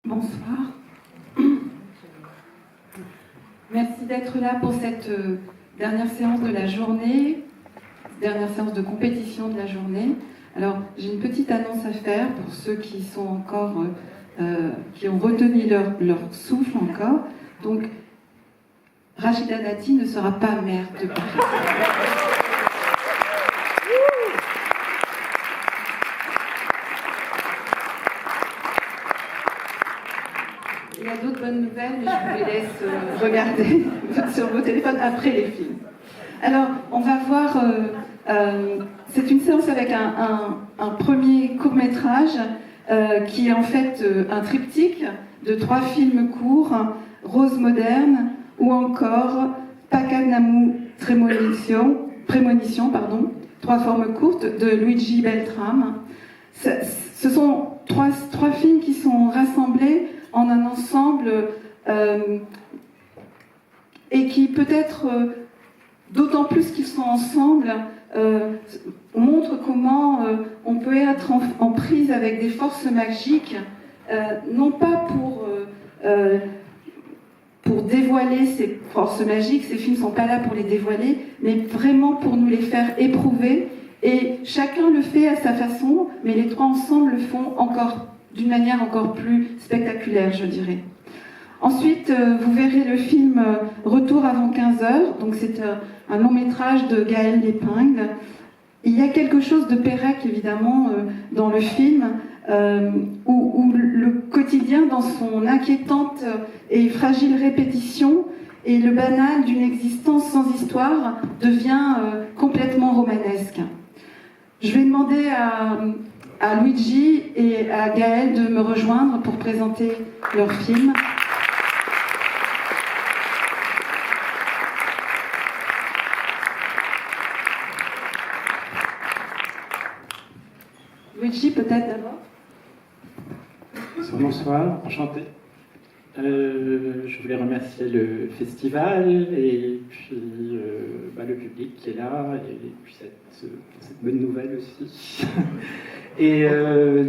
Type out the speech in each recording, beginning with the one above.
Bonsoir. Merci d'être là pour cette dernière séance de la journée, dernière séance de compétition de la journée. Alors, j'ai une petite annonce à faire pour ceux qui sont encore, qui ont retenu leur souffle encore. Donc, Rachida Dati ne sera pas maire de Paris. Il y a d'autres bonnes nouvelles, mais je vous les laisse regarder sur vos téléphones après les films. Alors, on va voir, c'est une séance avec un premier court-métrage qui est en fait un triptyque de 3 films courts, Rose moderne ou encore Pakanamu Prémonition, 3 formes courtes de Luigi Beltrame. Ce sont trois films qui sont rassemblés en un ensemble et qui peut-être, d'autant plus qu'ils sont ensemble, montrent comment on peut être en prise avec des forces magiques, non pas pour dévoiler ces forces magiques, ces films ne sont pas là pour les dévoiler, mais vraiment pour nous les faire éprouver, et chacun le fait à sa façon, mais les 3 ensemble le font d'une manière encore plus spectaculaire, je dirais. Ensuite, vous verrez le film Retour avant 15h, donc c'est un long métrage de Gaël Lépingle. Il y a quelque chose de Pérec, évidemment, dans le film, où le quotidien, dans son inquiétante et fragile répétition, et le banal d'une existence sans histoire devient complètement romanesque. Je vais demander à Luigi et à Gaël de me rejoindre pour présenter leur film. Luigi, peut-être d'abord. Bonsoir, enchanté. Je voulais remercier le festival et puis le public qui est là et puis cette bonne nouvelle aussi. Et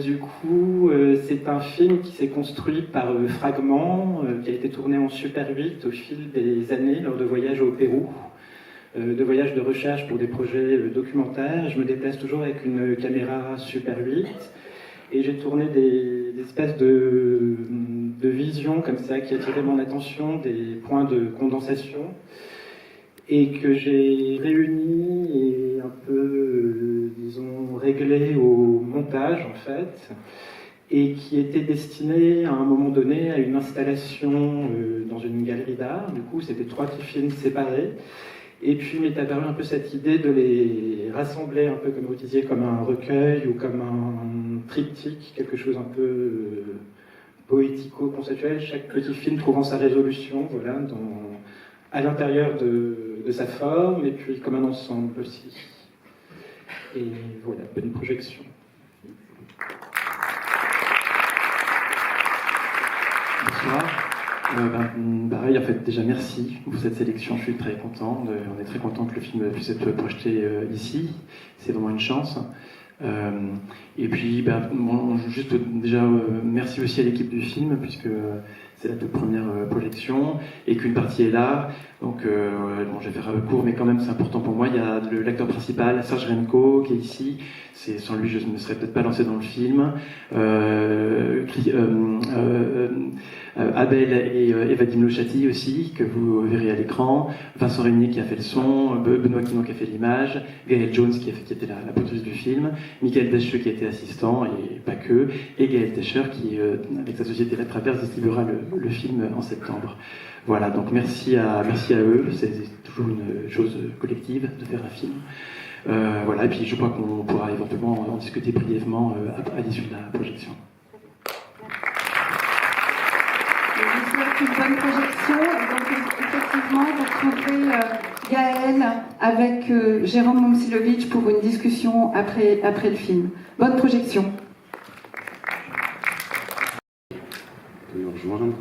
du coup, c'est un film qui s'est construit par fragments, qui a été tourné en Super 8 au fil des années lors de voyages au Pérou, de voyages de recherche pour des projets documentaires. Je me déplace toujours avec une caméra Super 8 et j'ai tourné des espèces de visions comme ça qui attiraient mon attention, des points de condensation et que j'ai réunis et un peu, disons, réglés au montage en fait, et qui étaient destinés à un moment donné à une installation dans une galerie d'art. Du coup, c'était 3 petits films séparés. Et puis m'est apparue un peu cette idée de les rassembler un peu, comme vous disiez, comme un recueil ou comme un triptyque, quelque chose un peu poético-conceptuel, chaque petit film trouvant sa résolution, voilà, à l'intérieur de sa forme, et puis comme un ensemble aussi. Et voilà, bonne projection. Bonsoir. Pareil, en fait, déjà merci pour cette sélection, je suis très content. On est très content que le film puisse être projeté ici, c'est vraiment une chance. Et puis, juste déjà, merci aussi à l'équipe du film, puisque c'est la toute première projection, et qu'une partie est là. Donc, je vais faire court, mais quand même, c'est important pour moi. Il y a l'acteur principal, Serge Remco, qui est ici. Sans lui, je ne me serais peut-être pas lancé dans le film. Abel et Vadim Lochati aussi, que vous verrez à l'écran. Vincent Régnier qui a fait le son, Benoît Quinon qui a fait l'image, Gaël Jones qui était la poteuse du film, Michael Descheux qui a été assistant, et pas que, et Gaël Tescher qui, avec sa société La Traverse, distribuera le film en septembre. Voilà, donc merci à eux, c'est toujours une chose collective de faire un film. Voilà, et puis je crois qu'on pourra éventuellement en discuter brièvement à l'issue de la projection. Je vous souhaite une bonne projection. Et donc, effectivement, vous retrouverez Gaël avec Jérôme Momcilovic pour une discussion après le film. Bonne projection. Vous pouvez me rejoindre.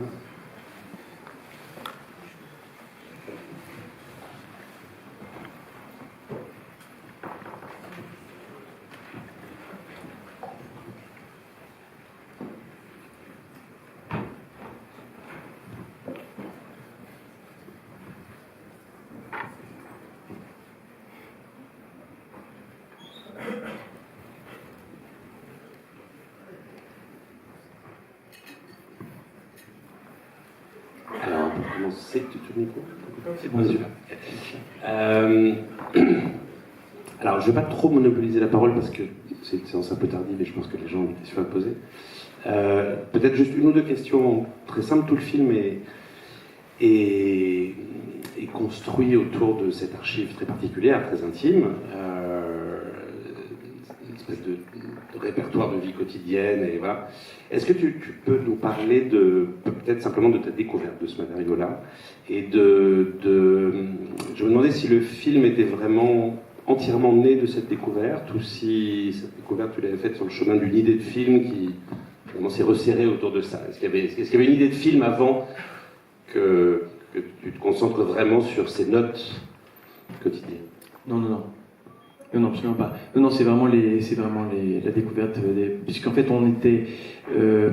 commencer tout le micro. C'est bon, super. Alors, je ne vais pas trop monopoliser la parole parce que c'est une séance un peu tardive et je pense que les gens ont des questions à poser. Peut-être juste une ou deux questions très simples. Tout le film est construit autour de cette archive très particulière, très intime, une espèce de répertoire de vie quotidienne. Et voilà. Est-ce que tu peux nous parler peut-être simplement de ta découverte de ce matériau-là et je me demandais si le film était vraiment entièrement né de cette découverte ou si cette découverte tu l'avais faite sur le chemin d'une idée de film qui vraiment s'est resserrée autour de ça. Est-ce qu'il y avait une idée de film avant que tu te concentres vraiment sur ces notes quotidiennes? Non, absolument pas. Non, c'est vraiment la découverte puisqu'en fait on n'était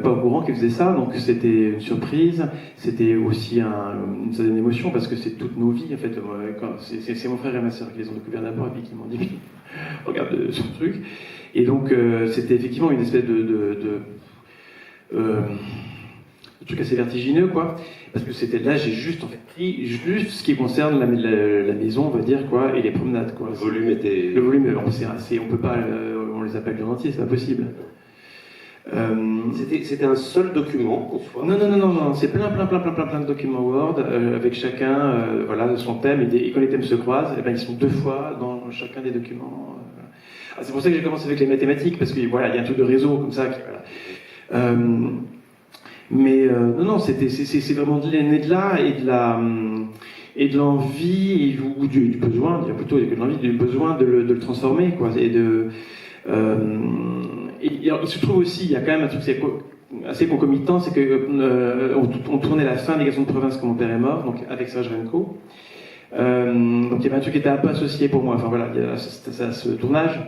pas au courant qu'ils faisaient ça, donc c'était une surprise, c'était aussi une certaine émotion parce que c'est toutes nos vies en fait. C'est mon frère et ma sœur qui les ont découverts d'abord et puis qui m'ont dit regarde ce truc. Et donc c'était effectivement une espèce de truc assez vertigineux quoi. Parce que c'était là, j'ai juste en fait pris juste ce qui concerne la maison, on va dire quoi, et les promenades quoi. Le volume, c'est assez, on peut pas, on les appelle en entier, c'est pas possible. C'était un seul document en soi. Non, c'est plein de documents Word avec chacun, voilà, son thème et quand les thèmes se croisent, et ben ils sont deux fois dans chacun des documents. C'est pour ça que j'ai commencé avec les mathématiques parce que voilà, il y a un truc de réseau comme ça qui voilà. Mais non, c'est vraiment né de là et de l'envie ou du besoin, il y a plutôt que de l'envie, du besoin de le transformer, quoi. Et il se trouve aussi, il y a quand même un truc assez concomitant, c'est que on tournait la fin des Garçons de province quand mon père est mort, donc avec Serge Renko. Donc il y avait un truc qui était un peu associé pour moi. Enfin voilà, il y a ce tournage.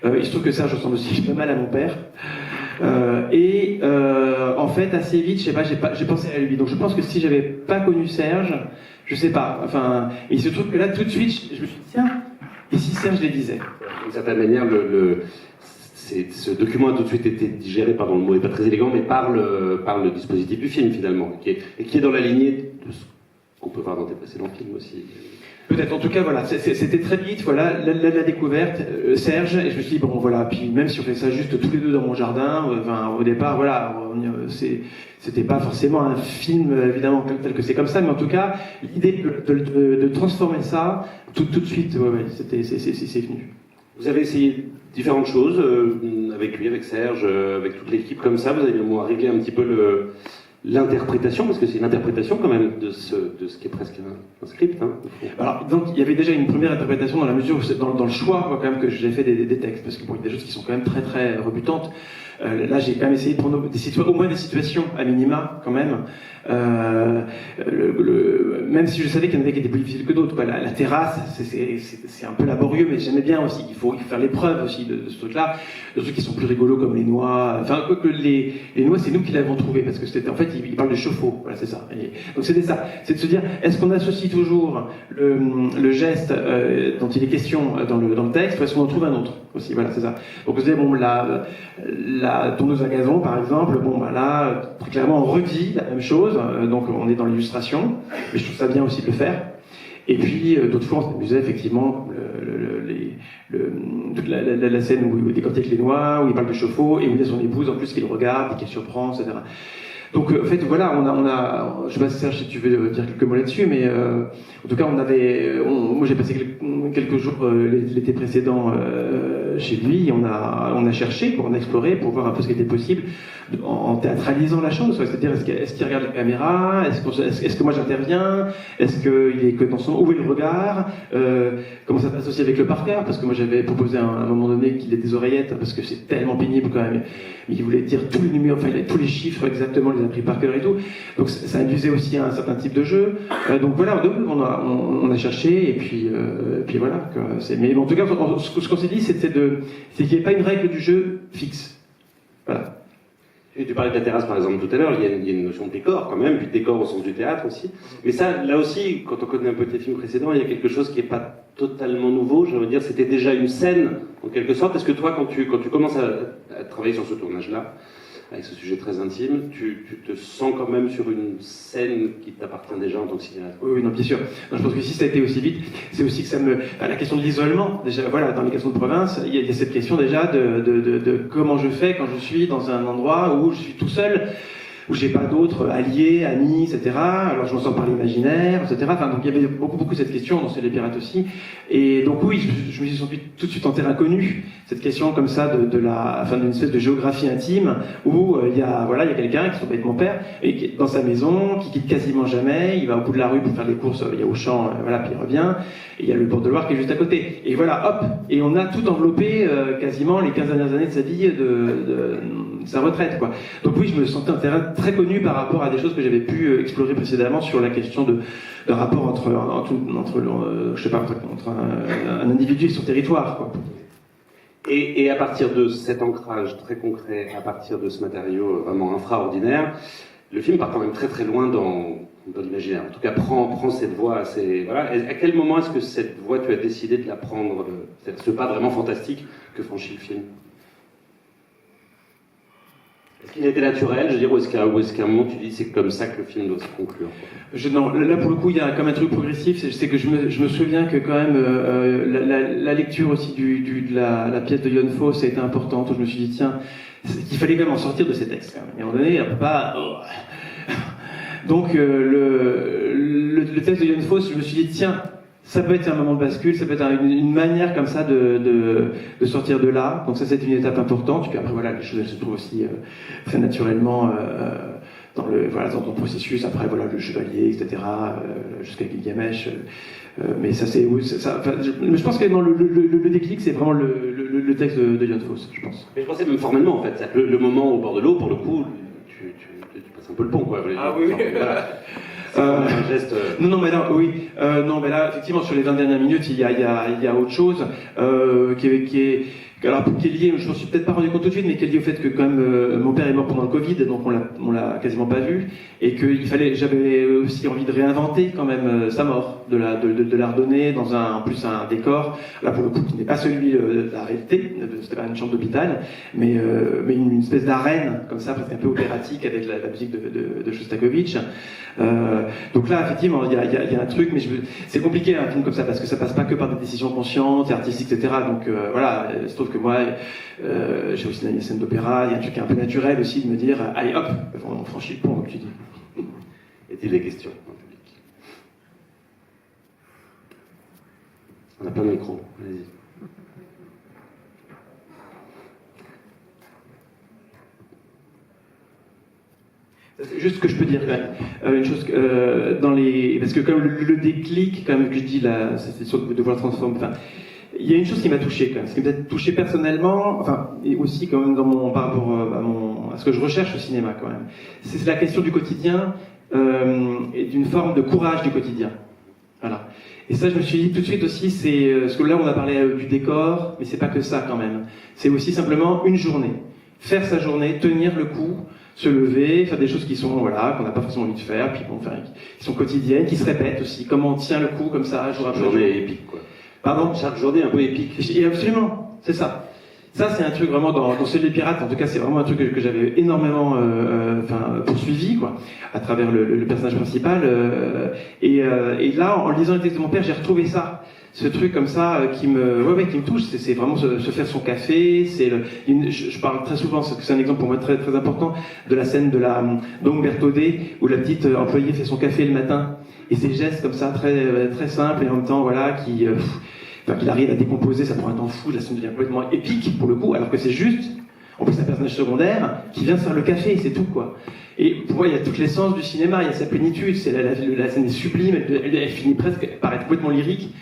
Il se trouve que Serge ressemble aussi pas mal à mon père. En fait, assez vite, je sais pas, j'ai pensé à lui. Donc je pense que si j'avais pas connu Serge, je sais pas. Enfin, il se trouve que là, tout de suite, je me suis dit tiens, et si Serge les disait. D'une certaine manière, ce document a tout de suite été digéré, pardon, le mot n'est pas très élégant, mais par le dispositif du film finalement, qui est dans la lignée de ce qu'on peut voir dans tes précédents films aussi. Peut-être, en tout cas, voilà, c'était très vite, voilà, la découverte, Serge, et je me suis dit, bon, voilà, puis même si on fait ça juste tous les deux dans mon jardin, au départ, voilà, c'était pas forcément un film, évidemment, tel que c'est comme ça, mais en tout cas, l'idée de transformer ça, tout de suite, c'est venu. Vous avez essayé différentes choses, avec lui, avec Serge, avec toute l'équipe comme ça, vous avez au moins réglé un petit peu l'interprétation, parce que c'est une interprétation quand même de ce qui est presque un script. Hein. Alors, donc, il y avait déjà une première interprétation dans la mesure où, dans le choix, quand même, que j'ai fait des textes, parce que bon, il y a des choses qui sont quand même très très rebutantes. Là, j'ai quand même essayé de prendre au moins des situations à minima, quand même. Même si je savais qu'il y en avait qui étaient plus difficiles que d'autres. La terrasse, c'est un peu laborieux, mais j'aimais bien aussi. Il faut faire l'épreuve aussi de ce truc-là. Des trucs qui sont plus rigolos comme les noix. Enfin, quoique les noix, c'est nous qui l'avons trouvé, parce que c'était, en fait, il parle de chauffe-eau. Voilà, c'est ça. Donc c'était ça. C'est de se dire, est-ce qu'on associe toujours le geste dont il est question dans le texte, ou est-ce qu'on en trouve un autre aussi. Voilà, c'est ça. Donc vous savez, bon, la tondeuse à gazon, par exemple, bon, bah là, très clairement, on redit la même chose. Donc on est dans l'illustration, mais je trouve ça bien aussi de le faire. Et puis d'autres fois, on s'amusait effectivement toute la scène où il décortique les noix, où il parle de chauffe-eau, et où il y a son épouse en plus qui le regarde et qui le surprend, etc. Donc en fait voilà, on a je sais pas Serge si tu veux dire quelques mots là-dessus, mais en tout cas moi j'ai passé quelques jours l'été précédent chez lui, on a cherché, on a exploré pour voir un peu ce qui était possible en théâtralisant la chose, c'est-à-dire est-ce qu'il regarde la caméra, est-ce que moi j'interviens, est-ce qu'il est que dans son où est le regard, comment ça passe aussi avec le parterre, parce que moi j'avais proposé à un moment donné qu'il ait des oreillettes parce que c'est tellement pénible quand même, mais il voulait dire tous les numéros, enfin il avait tous les chiffres exactement, il les a pris par cœur et tout, donc ça induisait aussi un certain type de jeu, donc voilà, on a cherché et puis voilà, mais en tout cas ce qu'on s'est dit c'est qu'il n'y ait pas une règle du jeu fixe, voilà. Et tu parlais de la terrasse par exemple tout à l'heure, il y a une notion de décor quand même, puis de décor au sens du théâtre aussi. Mais ça, là aussi, quand on connaît un peu tes films précédents, il y a quelque chose qui n'est pas totalement nouveau, je veux dire, c'était déjà une scène en quelque sorte. Est-ce que toi, quand tu commences à travailler sur ce tournage-là, avec ce sujet très intime, tu te sens quand même sur une scène qui t'appartient déjà en tant que cinéaste. Oui, non, bien sûr. Non, je pense que si ça a été aussi vite, c'est aussi que ça me... Enfin, la question de l'isolement, déjà, voilà, dans les questions de province, il y a cette question déjà de comment je fais quand je suis dans un endroit où je suis tout seul, où j'ai pas d'autres alliés, amis, etc. Alors je m'en sors par l'imaginaire, etc. Enfin, donc il y avait beaucoup cette question dans C'est les pirates aussi. Et donc oui, je me suis senti tout de suite en terrain connu, cette question comme ça d'une espèce de géographie intime où il y a quelqu'un qui s'appelle mon père et qui est dans sa maison, qui quitte quasiment jamais, il va au bout de la rue pour faire les courses, il y a Auchan, puis il revient, et il y a le port de Loire qui est juste à côté. Et voilà, hop, et on a tout enveloppé quasiment les 15 dernières années de sa vie, de sa retraite, quoi. Donc oui, je me sentais un terrain très connu par rapport à des choses que j'avais pu explorer précédemment sur la question de rapport entre un individu et son territoire, quoi. Et à partir de cet ancrage très concret, à partir de ce matériau vraiment infraordinaire, le film part quand même très très loin dans l'imaginaire. En tout cas, prend cette voie assez... Voilà. Et à quel moment est-ce que cette voie, tu as décidé de la prendre, ce pas vraiment fantastique que franchit le film? Est-ce qu'il était naturel, je veux dire, ou est-ce qu'à un moment tu dis c'est comme ça que le film doit se conclure? Non, là pour le coup il y a comme un truc progressif, c'est que je me souviens que quand même la lecture aussi de la pièce de Jon Fosse a été importante, où je me suis dit tiens, qu'il fallait quand même en sortir de ces textes quand même. Et à un moment donné, on peut pas... Donc le texte de Jon Fosse, je me suis dit tiens, ça peut être un moment de bascule, ça peut être une manière comme ça de sortir de là. Donc ça, c'était une étape importante. Puis après, voilà, les choses elles se trouvent aussi très naturellement dans le processus. Après, voilà, le chevalier, etc., jusqu'à Gilgamesh. Mais ça, c'est... je pense que le déclic, c'est vraiment le texte de Jon Fosse, je pense. Mais je pensais même formellement, en fait. Le moment au bord de l'eau, pour le coup, tu passes un peu le pont, quoi. Ah oui, oui. Voilà. Un geste... Non, mais là, oui. Non, mais là, effectivement, sur les 20 dernières minutes, il y a autre chose qui est lié, je m'en suis peut-être pas rendu compte tout de suite, mais qui est lié au fait que quand même mon père est mort pendant le Covid, donc on l'a quasiment pas vu, et que j'avais aussi envie de réinventer quand même sa mort, de la redonner dans en plus un décor, là pour le coup qui n'est pas celui de la réalité, c'était pas une chambre d'hôpital, mais une espèce d'arène comme ça, presque un peu opératique avec la musique de Shostakovich. Donc là, effectivement, il y a un truc, mais c'est compliqué un film comme ça parce que ça passe pas que par des décisions conscientes et artistiques, etc. Donc voilà, il se trouve que moi, j'ai aussi une scène d'opéra, il y a un truc un peu naturel aussi de me dire, allez hop, on franchit le pont, comme tu dis. Est-il des questions en public? On n'a pas de micro, allez-y. C'est juste ce que je peux dire, une chose parce que comme le déclic, quand même, que je dis là, c'est sur de voir transformer. Enfin, il y a une chose qui m'a touché quand même, ce qui m'a touché personnellement, enfin, et aussi quand même par rapport à ce que je recherche au cinéma quand même. C'est la question du quotidien et d'une forme de courage du quotidien. Voilà. Et ça, je me suis dit tout de suite aussi, parce que là, on a parlé du décor, mais c'est pas que ça quand même. C'est aussi simplement une journée, faire sa journée, tenir le coup. Se lever, faire des choses qui sont, qu'on n'a pas forcément envie de faire, puis bon, qui sont quotidiennes, qui se répètent aussi. Comment on tient le coup comme ça, jour après jour. Journée épique, quoi. Pardon? Chaque journée un peu épique. Et absolument, c'est ça. Ça, c'est un truc vraiment dans celui des pirates. En tout cas, c'est vraiment un truc que j'avais énormément poursuivi, quoi, à travers le personnage principal. Et là, en lisant le texte de mon père, j'ai retrouvé ça. Ce truc comme ça qui me touche, c'est vraiment se faire son café. Je parle très souvent, c'est un exemple pour moi très très important, de la scène de la Dom Bertaudet où la petite employée fait son café le matin et ces gestes comme ça très très simples et en même temps qu'il arrive à décomposer, ça prend un temps fou, la scène devient complètement épique pour le coup, alors que c'est juste, en plus un personnage secondaire qui vient faire le café, c'est tout quoi. Et pour moi, il y a toute l'essence du cinéma, il y a sa plénitude, la scène est sublime, elle finit presque par être complètement lyrique.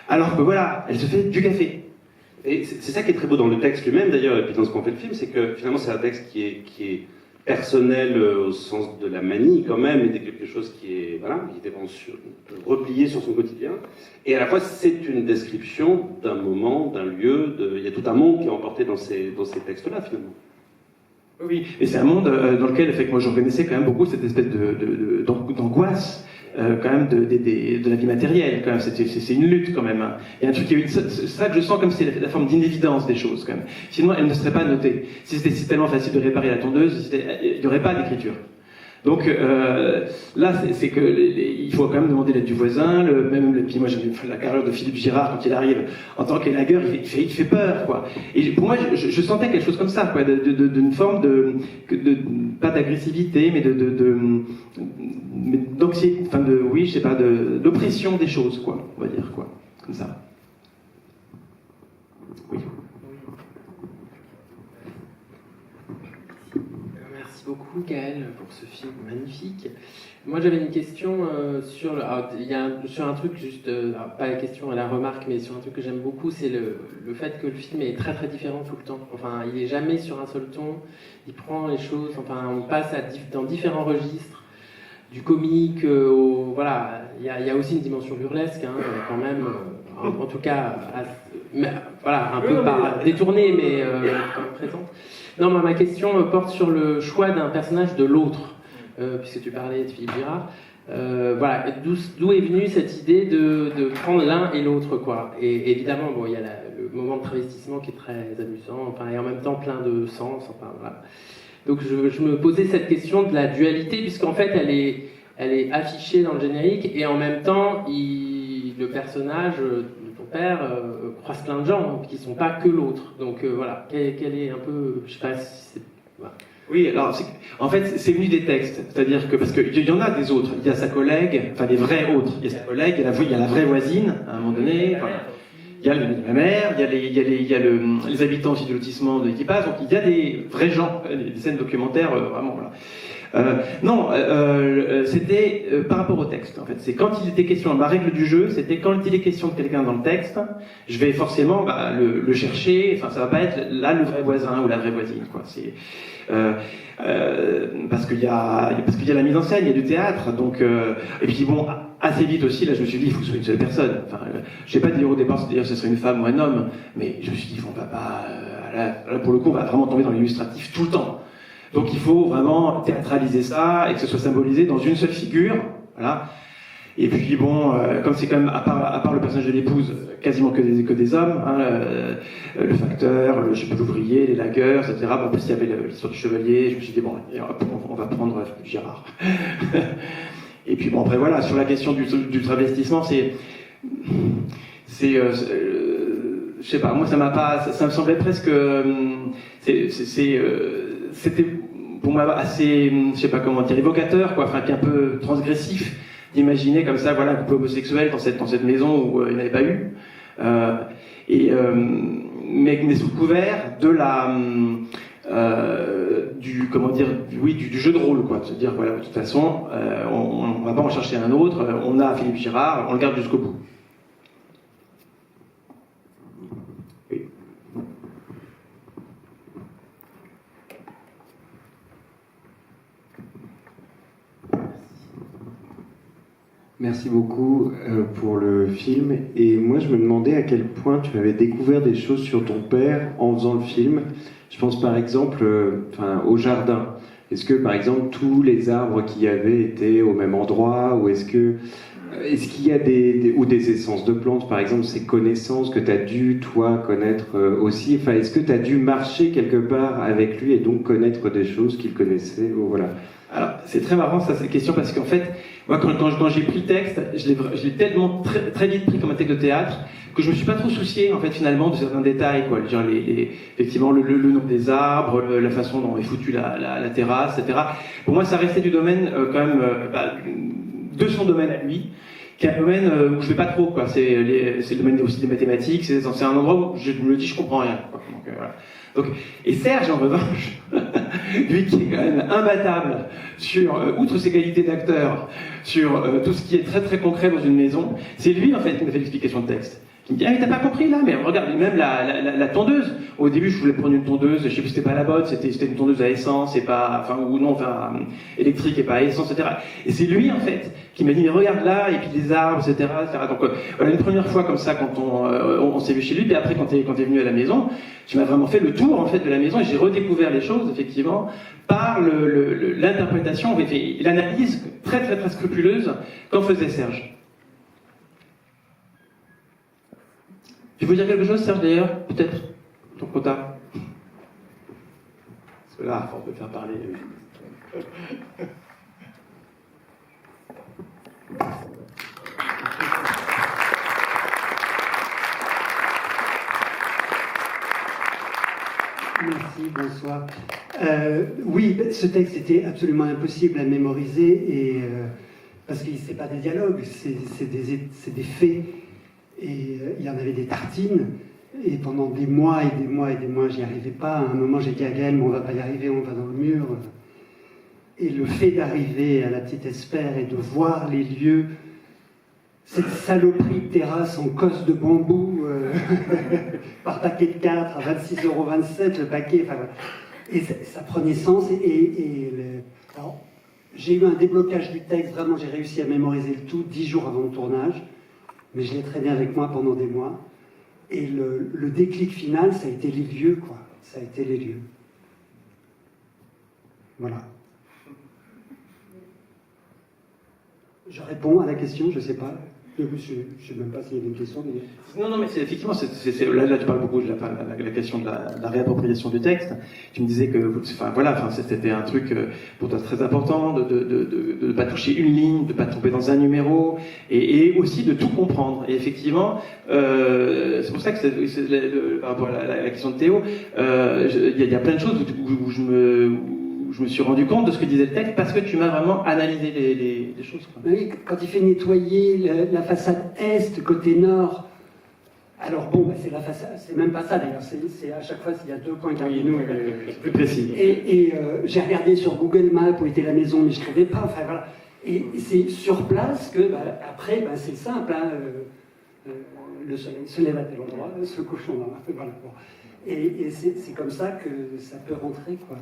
Alors que voilà, elle se fait du café. Et c'est ça qui est très beau dans le texte lui-même d'ailleurs, et puis dans ce qu'on fait le film, c'est que finalement c'est un texte qui est personnel au sens de la manie quand même, et de quelque chose qui est replié sur son quotidien. Et à la fois c'est une description d'un moment, d'un lieu, il y a tout un monde qui est emporté dans ces textes-là finalement. Oui, et c'est un monde dans lequel, fait que moi, je reconnaissais quand même beaucoup cette espèce d'angoisse. Quand même de la vie matérielle, quand même, c'est une lutte quand même. Hein. Il y a un truc, c'est ça que je sens comme c'est la forme d'inévidence des choses quand même. Sinon, elle ne serait pas notée. Si c'était tellement facile de réparer la tondeuse, il n'y aurait pas d'écriture. Donc là, c'est que il faut quand même demander l'aide du voisin. Puis moi, j'avais la carrière de Philippe Girard quand il arrive en tant qu'élagueur, il fait peur, quoi. Et pour moi, je sentais quelque chose comme ça, quoi, d'une forme pas d'agressivité, mais d'anxiété, enfin oui, je sais pas, d'oppression des choses, quoi, on va dire, quoi, comme ça. Oui. Merci beaucoup, Gaël, pour ce film magnifique. Moi, j'avais une question sur un truc, juste, pas la question à la remarque, mais sur un truc que j'aime beaucoup, c'est le fait que le film est très très différent tout le temps. Enfin, il n'est jamais sur un seul ton, il prend les choses, enfin, on passe dans différents registres, du comique voilà, il y a aussi une dimension burlesque, hein, quand même, en tout cas, voilà, un peu détournée, mais quand même présente. Non, ma question porte sur le choix d'un personnage de l'autre, puisque tu parlais de Philippe Girard. Voilà, d'où est venue cette idée de prendre l'un et l'autre, quoi. Et évidemment, bon, il y a le moment de travestissement qui est très amusant, enfin, et en même temps plein de sens, enfin, voilà. Donc je me posais cette question de la dualité, puisqu'en fait elle est affichée dans le générique, et en même temps le personnage de ton père croise plein de gens qui ne sont pas que l'autre. Donc voilà, quel est un peu, je sais pas si c'est... Voilà. Oui, alors en fait c'est venu des textes, c'est-à-dire que parce qu'il y en a des autres, il y a sa collègue, enfin des vrais autres, il y a sa collègue, il y a la vraie voisine à un moment donné. Enfin, il y a la mère, il y a les habitants aussi du lotissement de l'équipage, donc il y a des vrais gens, des scènes documentaires, vraiment, voilà. C'était par rapport au texte, en fait. C'est quand il était question, ma règle du jeu, c'était quand il est question de quelqu'un dans le texte, je vais forcément le chercher, enfin ça va pas être là le vrai voisin ou la vraie voisine, quoi. C'est... parce qu'il y a la mise en scène, il y a du théâtre, donc et puis bon, assez vite aussi, là je me suis dit il faut que ce soit une seule personne. Enfin, je n'ai pas dit au départ c'est-à-dire ce serait une femme ou un homme, mais je me suis dit on va pas là pour le coup on va vraiment tomber dans l'illustratif tout le temps. Donc il faut vraiment théâtraliser ça et que ce soit symbolisé dans une seule figure, voilà. Et puis bon, comme c'est quand même, à part le personnage de l'épouse, quasiment que des hommes, hein, le facteur, l'ouvrier, les lagueurs, etc. Bon, en plus il y avait l'histoire du chevalier, je me suis dit bon, on va prendre Girard. Et puis bon, après voilà, sur la question du travestissement, je sais pas, moi ça me semblait presque, c'était pour moi assez, je sais pas comment dire, évocateur, quoi, enfin, un peu transgressif, d'imaginer comme ça, voilà, un couple homosexuel dans cette maison où il n'y avait pas eu, mais sous couvert de du jeu de rôle, quoi, de se dire, voilà, de toute façon, on va pas en chercher un autre, on a Philippe Girard, on le garde jusqu'au bout. Merci beaucoup pour le film. Et moi, je me demandais à quel point tu avais découvert des choses sur ton père en faisant le film. Je pense par exemple au jardin. Est-ce que, par exemple, tous les arbres qu'il y avait étaient au même endroit, ou est-ce qu'il y a des essences de plantes, par exemple, ces connaissances que tu as dû, toi, connaître aussi. Enfin, est-ce que tu as dû marcher quelque part avec lui et donc connaître des choses qu'il connaissait, voilà. Alors, c'est très marrant, ça, cette question, parce qu'en fait, moi, quand j'ai pris le texte, je l'ai tellement très vite pris comme un texte de théâtre que je me suis pas trop soucié, en fait, finalement, de certains détails, quoi. Genre effectivement, le nom des arbres, la façon dont est foutue la terrasse, etc. Pour moi, ça restait du domaine, quand même, de son domaine à lui, qui est un domaine où je vais pas trop, quoi. C'est le domaine aussi des mathématiques, c'est un endroit où je me dis, je comprends rien, quoi. Donc, voilà. Donc, et Serge, en revanche, lui qui est quand même imbattable sur, outre ses qualités d'acteur, sur tout ce qui est très très concret dans une maison, c'est lui en fait qui m'a fait l'explication de texte. qui me dit « Ah, mais t'as pas compris là, mais regarde, même la tondeuse. Au début, je voulais prendre une tondeuse, je sais plus, c'était pas la bonne, c'était une tondeuse à essence, et pas, enfin, ou non, enfin, électrique et pas à essence, etc. Et c'est lui, en fait, qui m'a dit « Mais regarde là, et puis les arbres, etc. etc. » Donc, voilà, une première fois comme ça, quand on s'est vu chez lui, puis après, quand t'es venu à la maison, tu m'as vraiment fait le tour, en fait, de la maison, et j'ai redécouvert les choses, effectivement, par l'interprétation, et l'analyse très, très, très scrupuleuse qu'en faisait Serge. Tu veux dire quelque chose, Serge, d'ailleurs? Peut-être ton quota? Parce que là, à force de faire parler. Merci, bonsoir. Oui, ce texte était absolument impossible à mémoriser, parce que ce n'est pas des dialogues, c'est des faits. Et il y en avait des tartines, et pendant des mois et des mois et des mois, j'y arrivais pas. À un moment, j'ai dit à Gaël, on va pas y arriver, on va dans le mur. Et le fait d'arriver à la Petite Espère et de voir les lieux, cette saloperie de terrasse en cosse de bambou, par paquet de 4 à 26,27 € le paquet, enfin, et ça prenait sens. Alors, j'ai eu un déblocage du texte, vraiment, j'ai réussi à mémoriser le tout 10 jours avant le tournage. Mais je l'ai traîné avec moi pendant des mois. Et le déclic final, ça a été les lieux, quoi. Ça a été les lieux. Voilà. Je réponds à la question, je ne sais pas. Je ne sais même pas s'il y avait une question. Mais... Non, mais effectivement, là, tu parles beaucoup de la question de la réappropriation du texte. Tu me disais que, c'était un truc pour toi très important, de ne pas toucher une ligne, de ne pas tomber dans un numéro, et aussi de tout comprendre. Et effectivement, c'est pour ça que par rapport à la question de Théo, il y a plein de choses où je me suis rendu compte de ce que disait le texte parce que tu m'as vraiment analysé les choses. Quoi. Oui, quand il fait nettoyer la façade est, côté nord, alors bon, c'est la façade, c'est même pas ça d'ailleurs, c'est à chaque fois il y a 2 points cardinaux. Plus précis. Et j'ai regardé sur Google Maps où était la maison, mais je ne trouvais pas, enfin voilà. Et c'est sur place que, après, c'est simple, hein, le soleil se lève à tel endroit, se couche en endroit, voilà. Bon. Et c'est comme ça que ça peut rentrer, quoi.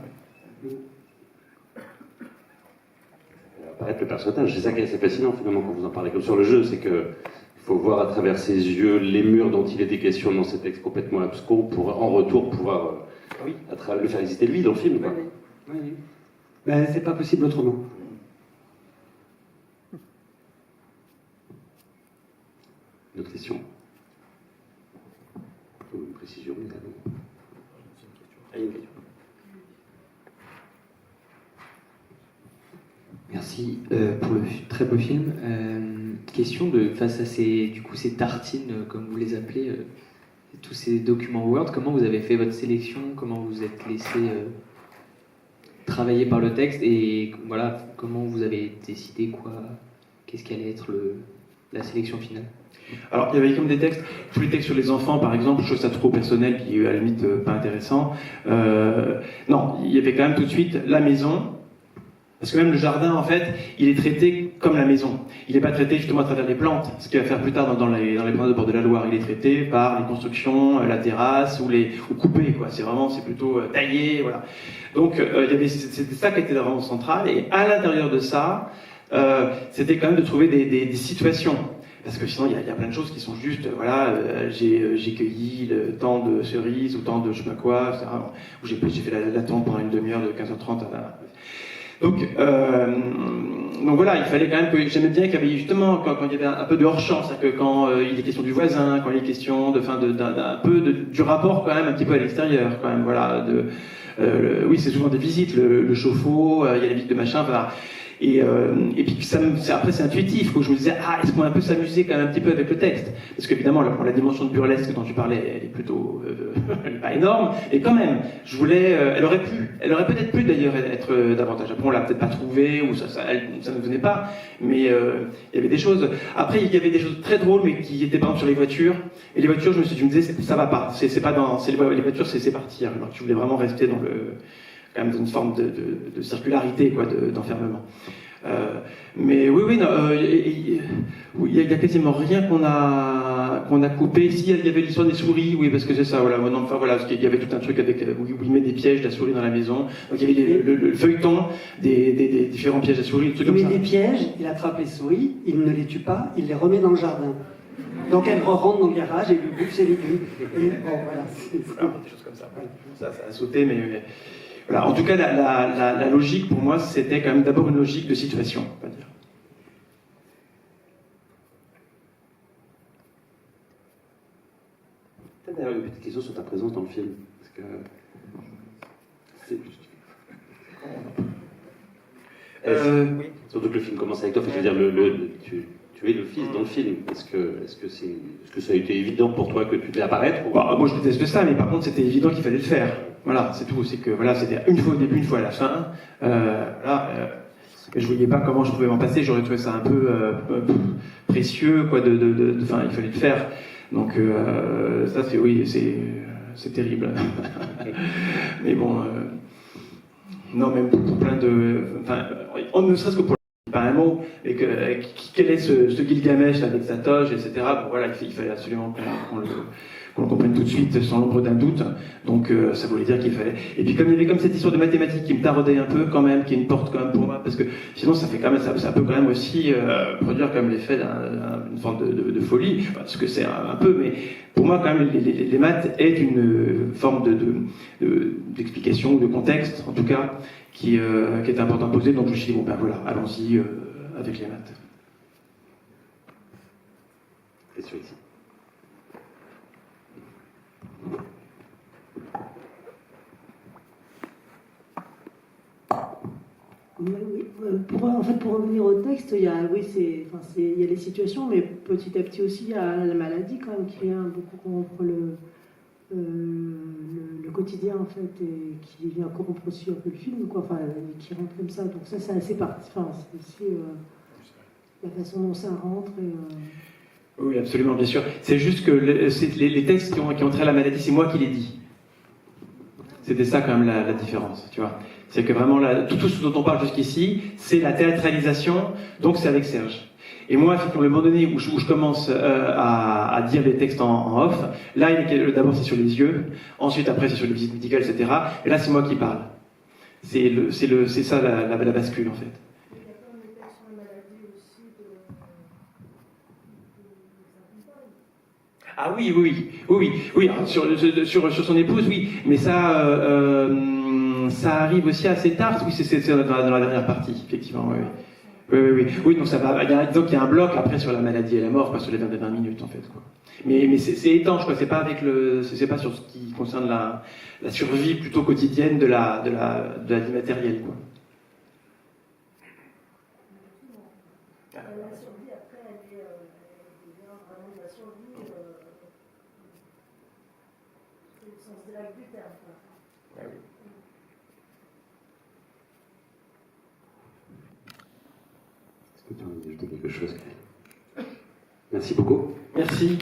Apparaître le personnage, c'est ça qui est assez fascinant finalement quand vous en parlez comme sur le jeu, c'est que il faut voir à travers ses yeux les murs dont il était question dans ces textes complètement abscons pour en retour pouvoir le faire exister lui dans le film. Quoi. Oui. Ben, c'est pas possible autrement. Une autre question? Une précision? Une question. Merci pour le très beau film. Question face à ces tartines, comme vous les appelez, tous ces documents Word, comment vous avez fait votre sélection, comment vous êtes laissé travailler par le texte, et voilà, comment vous avez décidé qu'est-ce qu'allait être la sélection finale? Alors, il y avait comme des textes, tous les textes sur les enfants, par exemple, je trouve ça trop personnel, qui est à la limite pas intéressant. Non, il y avait quand même tout de suite la maison. Parce que même le jardin, en fait, il est traité comme la maison. Il n'est pas traité justement à travers les plantes, ce qu'il va faire plus tard dans les plantes de bord de la Loire. Il est traité par les constructions, la terrasse ou coupé, quoi. C'est plutôt taillé, voilà. Donc, c'était ça qui était vraiment central. Et à l'intérieur de ça, c'était quand même de trouver des situations. Parce que sinon, il y a plein de choses qui sont juste, j'ai cueilli tant de cerises ou tant de je sais pas quoi, etc. Ou j'ai fait la tente pendant une demi-heure de 15h30 Donc voilà, il fallait quand même que j'aimais bien qu'il y avait justement quand il y avait un peu de hors-champ, c'est-à-dire que quand il est question du voisin, quand il est question d'un peu du rapport quand même un petit peu à l'extérieur, quand même, voilà. Oui, c'est souvent des visites, le chauffe-eau, il y a la visite de machin, voilà. Et puis après c'est intuitif, où je me disais, est-ce qu'on va un peu s'amuser quand même un petit peu avec le texte? Parce qu'évidemment, la dimension de burlesque dont tu parlais, elle est plutôt elle est pas énorme, et quand même, je voulais, elle aurait peut-être pu d'ailleurs être davantage. Après, on l'a peut-être pas trouvé, ou ça ne venait pas, mais il y avait des choses. Après, il y avait des choses très drôles, mais qui étaient par exemple sur les voitures. Et les voitures, je me disais, ça va pas, c'est pas dans, les voitures, c'est partir. Alors je voulais vraiment rester quand même dans une forme de circularité, quoi, d'enfermement. Mais oui, il y a quasiment rien qu'on a qu'on a coupé. Ici, il y avait l'histoire des souris, oui, parce que c'est ça, voilà. Enfin, voilà, parce qu'il y avait tout un truc avec, où il met des pièges de la souris dans la maison. Donc il y avait le feuilleton des différents pièges à souris, des trucs Il comme met ça. des pièges, il attrape les souris, il ne les tue pas, il les remet dans le jardin. Donc elle rentre dans le garage et lui bouffe ses légumes. Et bon, voilà. Voilà, des choses comme ça. Ça a sauté, mais voilà. En tout cas, la logique pour moi, c'était quand même d'abord une logique de situation, on va dire. Peut-être d'ailleurs une petite question sur ta présence dans le film. Parce que c'est... Oui. Surtout que le film commence avec toi, je veux dire, tu es le fils dans le film. Est-ce que ça a été évident pour toi que tu devais apparaître ou... Bah, moi je déteste ça, mais par contre c'était évident qu'il fallait le faire. Voilà, c'est tout. C'est que voilà, c'était une fois au début, une fois à la fin. Je voyais pas comment je pouvais m'en passer. J'aurais trouvé ça un peu précieux, quoi. Enfin, il fallait le faire. Donc ça, c'est terrible. Mais bon, non, même pour plein de, enfin, ne serait-ce que pour pas un mot, et quel est ce Gilgamesh avec sa toge, etc. Bon, voilà, il fallait absolument qu'on le comprenne tout de suite, sans l'ombre d'un doute. Donc ça voulait dire qu'il fallait. Et puis comme il y avait comme cette histoire de mathématiques qui me taraudait un peu quand même, qui est une porte quand même pour moi, parce que sinon ça fait quand même, ça peut quand même aussi produire comme l'effet d'une forme de folie, parce que c'est un peu, mais pour moi quand même les maths est une forme d'explication ou de contexte, en tout cas, qui est important à poser. Donc je me suis dit bon ben voilà, allons-y avec les maths. Question ici. Oui. Pour revenir au texte, il y a les situations, mais petit à petit aussi, il y a la maladie quand même qui vient beaucoup corrompre le quotidien en fait, et qui vient corrompre aussi un peu le film, quoi, enfin, qui rentre comme ça. Donc ça, c'est assez c'est aussi la façon dont ça rentre. Oui, absolument, bien sûr. C'est juste que les textes qui ont trait à la maladie, c'est moi qui les dis. C'était ça quand même la différence, tu vois. C'est que vraiment, tout ce dont on parle jusqu'ici, c'est la théâtralisation, donc c'est avec Serge. Et moi, à un moment donné où je commence à dire les textes en off, là, d'abord c'est sur les yeux, ensuite après c'est sur les visites médicales, etc. Et là, c'est moi qui parle. C'est ça la bascule, en fait. Ah oui. Alors, sur son épouse, oui. Mais ça arrive aussi assez tard. Oui, c'est dans la dernière partie, effectivement. Oui. Oui, donc ça va. Donc il y a un bloc après sur la maladie et la mort, pas sur les 20 minutes en fait, quoi. Mais c'est étanche, quoi. C'est pas sur ce qui concerne la survie plutôt quotidienne de la vie matérielle, quoi. La survie, après, elle devient vraiment de la survie, c'est le sens de l'acte du terme, quoi. Ouais, oui. Est-ce que tu as envie d'ajouter quelque chose? Merci beaucoup. Merci.